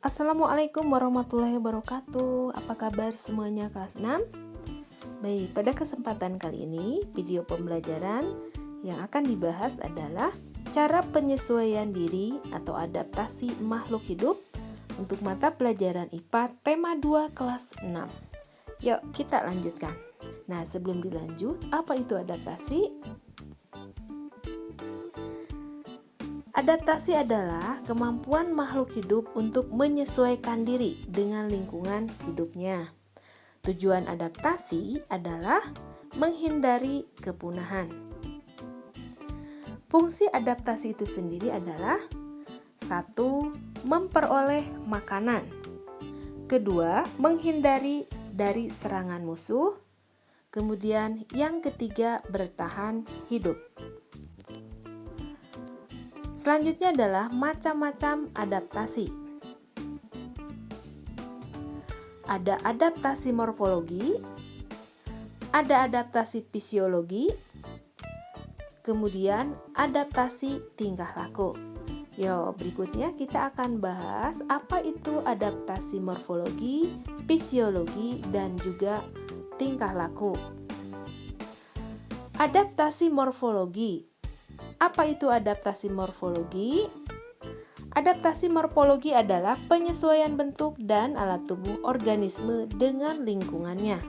Assalamualaikum warahmatullahi wabarakatuh. Apa kabar semuanya kelas 6? Baik, pada kesempatan kali ini video pembelajaran yang akan dibahas adalah cara penyesuaian diri atau adaptasi makhluk hidup untuk mata pelajaran IPA tema 2 kelas 6. Yuk kita lanjutkan. Nah, sebelum dilanjut, apa itu adaptasi? Adaptasi adalah kemampuan makhluk hidup untuk menyesuaikan diri dengan lingkungan hidupnya. Tujuan adaptasi adalah menghindari kepunahan. Fungsi adaptasi itu sendiri adalah 1. Memperoleh makanan. 2. Menghindari dari serangan musuh. Kemudian yang ketiga, bertahan hidup. Selanjutnya adalah macam-macam adaptasi. Ada adaptasi morfologi, ada adaptasi fisiologi, kemudian adaptasi tingkah laku. Berikutnya kita akan bahas apa itu adaptasi morfologi, fisiologi, dan juga tingkah laku. Adaptasi morfologi. Apa itu adaptasi morfologi? Adaptasi morfologi adalah penyesuaian bentuk dan alat tubuh organisme dengan lingkungannya.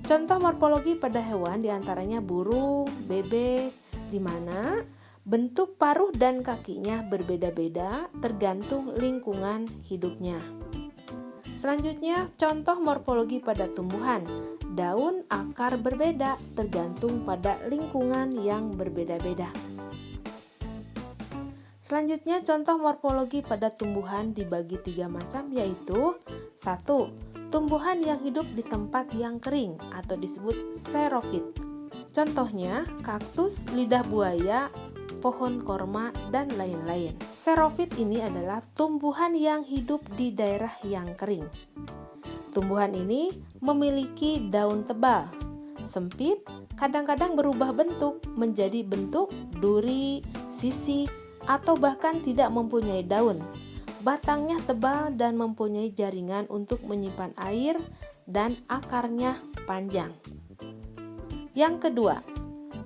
Contoh morfologi pada hewan diantaranya burung, bebek, di mana bentuk paruh dan kakinya berbeda-beda tergantung lingkungan hidupnya. Selanjutnya, contoh morfologi pada tumbuhan. Daun, akar berbeda tergantung pada lingkungan yang berbeda-beda. Selanjutnya, contoh morfologi pada tumbuhan dibagi 3 macam, yaitu 1. Tumbuhan yang hidup di tempat yang kering atau disebut xerofit. Contohnya, kaktus, lidah buaya, pohon korma, dan lain-lain. Xerofit ini adalah tumbuhan yang hidup di daerah yang kering. Tumbuhan ini memiliki daun tebal, sempit, kadang-kadang berubah bentuk menjadi bentuk duri, sisik, atau bahkan tidak mempunyai daun. Batangnya tebal dan mempunyai jaringan untuk menyimpan air dan akarnya panjang. Yang kedua,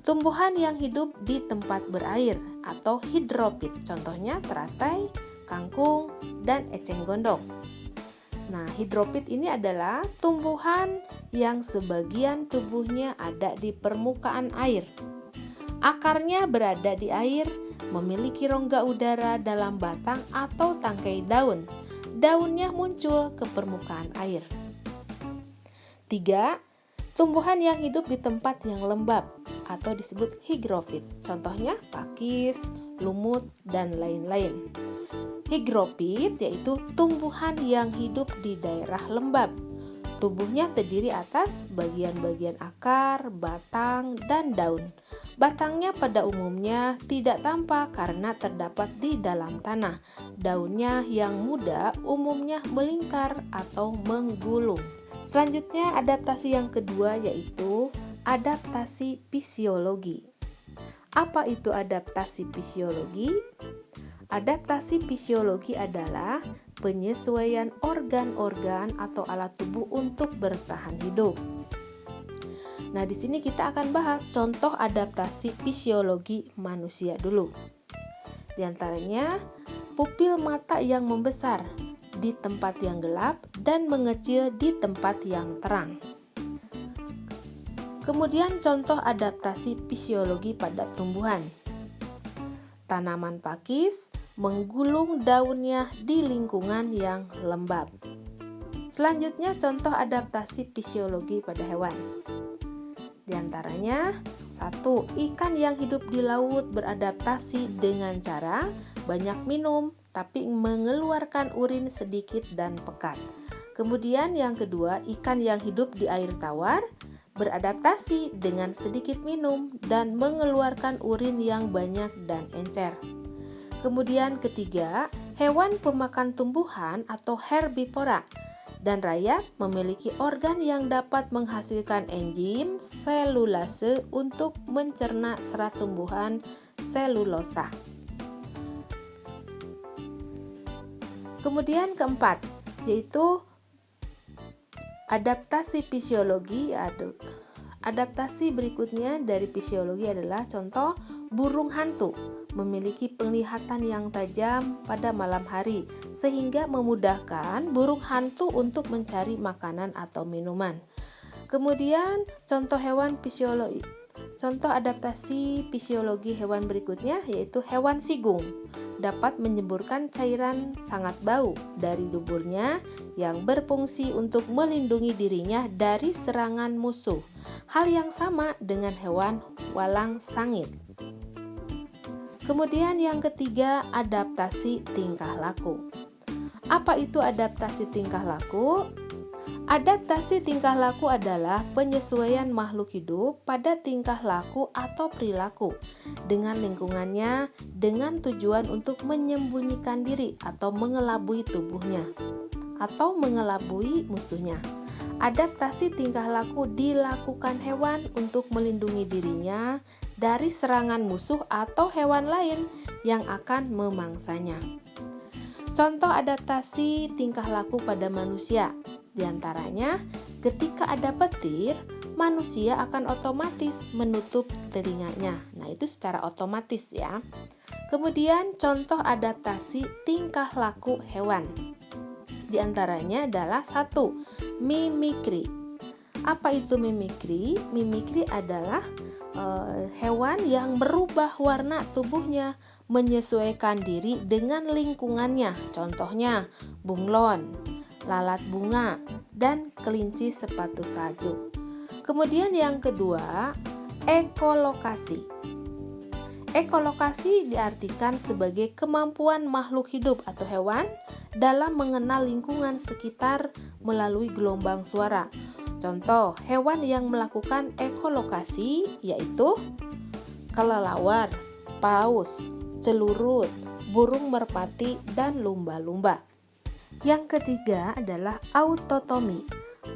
tumbuhan yang hidup di tempat berair atau hidrofit. Contohnya teratai, kangkung, dan eceng gondok. Nah, hidrofit ini adalah tumbuhan yang sebagian tubuhnya ada di permukaan air. Akarnya berada di air, memiliki rongga udara dalam batang atau tangkai daun. Daunnya muncul ke permukaan air. 3. Tumbuhan yang hidup di tempat yang lembab atau disebut higrofit. Contohnya pakis, lumut, dan lain-lain. Higrofit yaitu tumbuhan yang hidup di daerah lembab. Tubuhnya terdiri atas bagian-bagian akar, batang, dan daun. Batangnya pada umumnya tidak tampak karena terdapat di dalam tanah. Daunnya yang muda umumnya melingkar atau menggulung. Selanjutnya, adaptasi yang kedua yaitu adaptasi fisiologi. Apa itu adaptasi fisiologi? Adaptasi fisiologi adalah penyesuaian organ-organ atau alat tubuh untuk bertahan hidup. Nah, di sini kita akan bahas contoh adaptasi fisiologi manusia dulu. Di antaranya, pupil mata yang membesar di tempat yang gelap dan mengecil di tempat yang terang. Kemudian contoh adaptasi fisiologi pada tumbuhan. Tanaman pakis menggulung daunnya di lingkungan yang lembab. Selanjutnya contoh adaptasi fisiologi pada hewan. Di antaranya, 1. Ikan yang hidup di laut beradaptasi dengan cara banyak minum tapi mengeluarkan urin sedikit dan pekat. Kemudian yang kedua, ikan yang hidup di air tawar beradaptasi dengan sedikit minum dan mengeluarkan urin yang banyak dan encer. Kemudian ketiga, hewan pemakan tumbuhan atau herbivora dan rayap memiliki organ yang dapat menghasilkan enzim selulase untuk mencerna serat tumbuhan selulosa. Kemudian keempat, yaitu adaptasi fisiologi. Adaptasi berikutnya dari fisiologi adalah contoh burung hantu memiliki penglihatan yang tajam pada malam hari sehingga memudahkan burung hantu untuk mencari makanan atau minuman. Kemudian contoh adaptasi fisiologi hewan berikutnya yaitu hewan sigung dapat menyemburkan cairan sangat bau dari duburnya yang berfungsi untuk melindungi dirinya dari serangan musuh. Hal yang sama dengan hewan walang sangit. Kemudian yang ketiga, adaptasi tingkah laku. Apa itu adaptasi tingkah laku? Adaptasi tingkah laku adalah penyesuaian makhluk hidup pada tingkah laku atau perilaku dengan lingkungannya dengan tujuan untuk menyembunyikan diri atau mengelabui tubuhnya atau mengelabui musuhnya. Adaptasi tingkah laku dilakukan hewan untuk melindungi dirinya dari serangan musuh atau hewan lain yang akan memangsanya. Contoh adaptasi tingkah laku pada manusia, diantaranya ketika ada petir, manusia akan otomatis menutup telinganya. Nah, itu secara otomatis ya. Kemudian contoh adaptasi tingkah laku hewan. Di antaranya adalah 1. Mimikri. Apa itu mimikri? Mimikri adalah hewan yang merubah warna tubuhnya menyesuaikan diri dengan lingkungannya. Contohnya bunglon, lalat bunga, dan kelinci sepatu salju. Kemudian yang kedua, ekolokasi. Ekolokasi diartikan sebagai kemampuan makhluk hidup atau hewan dalam mengenal lingkungan sekitar melalui gelombang suara. Contoh hewan yang melakukan ekolokasi yaitu kelelawar, paus, celurut, burung merpati, dan lumba-lumba. Yang ketiga adalah autotomi.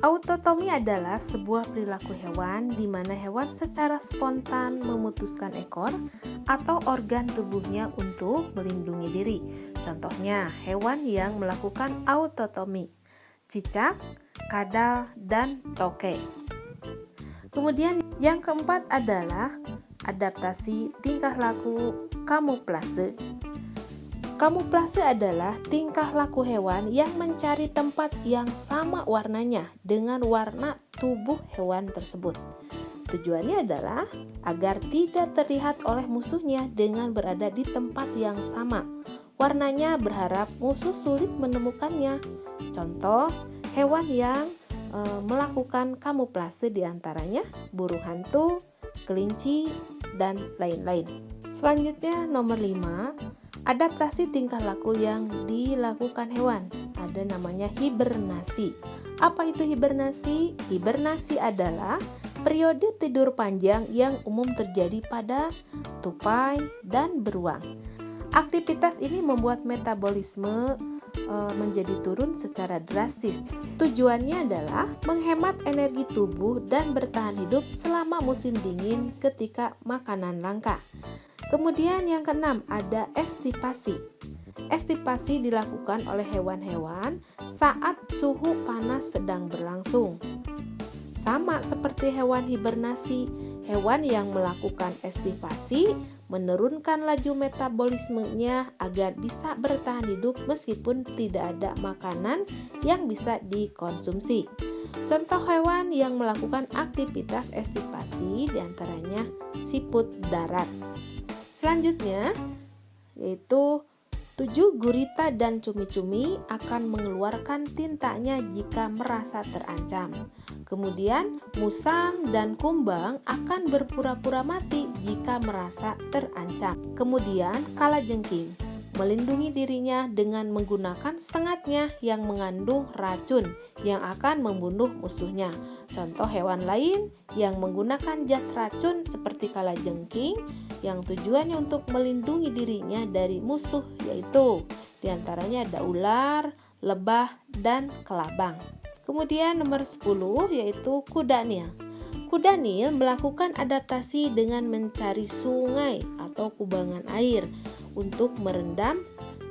Autotomi adalah sebuah perilaku hewan di mana hewan secara spontan memutuskan ekor atau organ tubuhnya untuk melindungi diri. Contohnya hewan yang melakukan autotomi, cicak, kadal, dan toke. Kemudian yang keempat adalah adaptasi tingkah laku kamuflase. Kamuflase adalah tingkah laku hewan yang mencari tempat yang sama warnanya dengan warna tubuh hewan tersebut. Tujuannya adalah agar tidak terlihat oleh musuhnya dengan berada di tempat yang sama. Warnanya berharap musuh sulit menemukannya. Contoh hewan yang melakukan kamuflase diantaranya burung hantu, kelinci, dan lain-lain. Selanjutnya nomor 5. Adaptasi tingkah laku yang dilakukan hewan ada namanya hibernasi. Apa itu hibernasi? Hibernasi adalah periode tidur panjang yang umum terjadi pada tupai dan beruang. Aktivitas ini membuat metabolisme menjadi turun secara drastis. Tujuannya adalah menghemat energi tubuh dan bertahan hidup selama musim dingin ketika makanan langka. Kemudian yang keenam ada estipasi. Estipasi dilakukan oleh hewan-hewan saat suhu panas sedang berlangsung. Sama seperti hewan hibernasi, hewan yang melakukan estipasi menurunkan laju metabolismenya agar bisa bertahan hidup meskipun tidak ada makanan yang bisa dikonsumsi. Contoh hewan yang melakukan aktivitas estipasi diantaranya siput darat. Selanjutnya yaitu 7. Gurita dan cumi-cumi akan mengeluarkan tintanya jika merasa terancam. Kemudian musang dan kumbang akan berpura-pura mati jika merasa terancam. Kemudian kalajengking melindungi dirinya dengan menggunakan sengatnya yang mengandung racun yang akan membunuh musuhnya. Contoh hewan lain yang menggunakan zat racun seperti kalajengking yang tujuannya untuk melindungi dirinya dari musuh yaitu diantaranya ada ular, lebah, dan kelabang. Kemudian nomor 10 yaitu kuda nil. Kuda nil melakukan adaptasi dengan mencari sungai atau kubangan air untuk merendam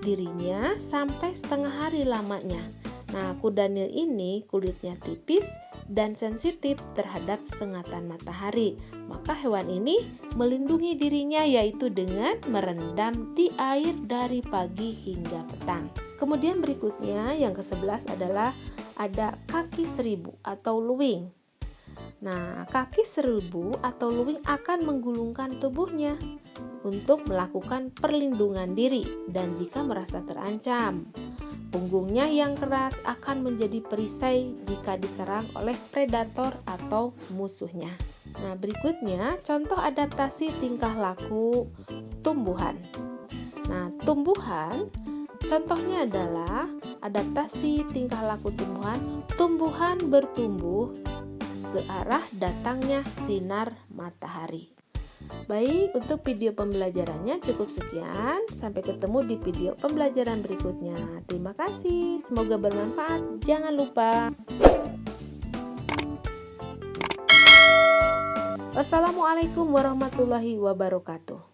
dirinya sampai setengah hari lamanya. Nah, kuda Nil ini kulitnya tipis dan sensitif terhadap sengatan matahari. Maka hewan ini melindungi dirinya yaitu dengan merendam di air dari pagi hingga petang. Kemudian berikutnya yang ke-11 adalah ada kaki seribu atau luwing. Nah, kaki seribu atau luwing akan menggulungkan tubuhnya untuk melakukan perlindungan diri dan jika merasa terancam. Punggungnya yang keras akan menjadi perisai jika diserang oleh predator atau musuhnya. Nah, berikutnya contoh adaptasi tingkah laku tumbuhan. Nah, tumbuhan contohnya adalah adaptasi tingkah laku tumbuhan. Tumbuhan bertumbuh searah datangnya sinar matahari. Baik, untuk video pembelajarannya cukup sekian. Sampai ketemu di video pembelajaran berikutnya. Terima kasih, semoga bermanfaat. Jangan lupa. Wassalamualaikum warahmatullahi wabarakatuh.